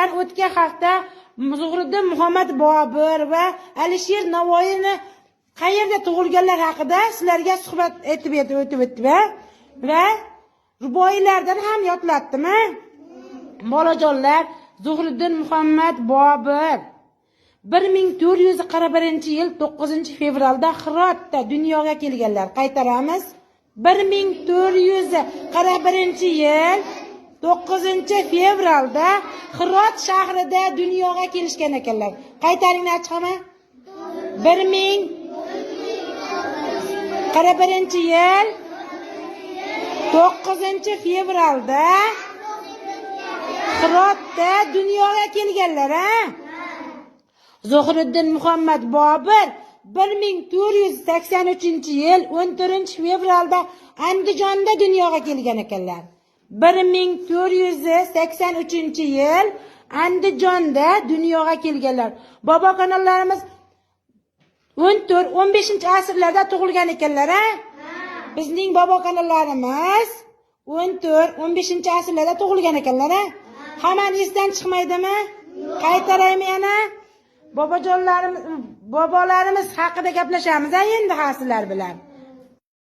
bilan o'tgan hafta Zuhriddin Muhammad Bobur va Alisher Navoiyni qayerda tug'ilganlar haqida sizlarga suhbat aytib o'tdi va ruboiylardan ham yodlatdimi? Bolajonlar, Zuhriddin Muhammad Bobur 1441-yil 9-fevralda Hirotda dunyoga kelganlar. Qaytaramiz. 1441-yil 9-fevralda Hirot shahrida dunyoga kelishgan ekanlar. Qaytaringlar chiqama. 1041-yil 9-fevralda Hirotda dunyoga kelganlar, Zuhriddin Muhammad Bobur 1483-yil 14-fevralda Andijonda dunyoga kelgan ekanlar. 1483-yil Andijonda dunyoga kelganlar. Bobo kanallarimiz 14-15-asrlarda tug'ilgan ekanlar, Bizning bobo kanallarimiz 14-15-asrlarda tug'ilgan ekanlar, Hammani esdan chiqmaydimi? Qaytaraymi yana? Bobolarimiz haqida gaplashamiz endi sizlar bilan.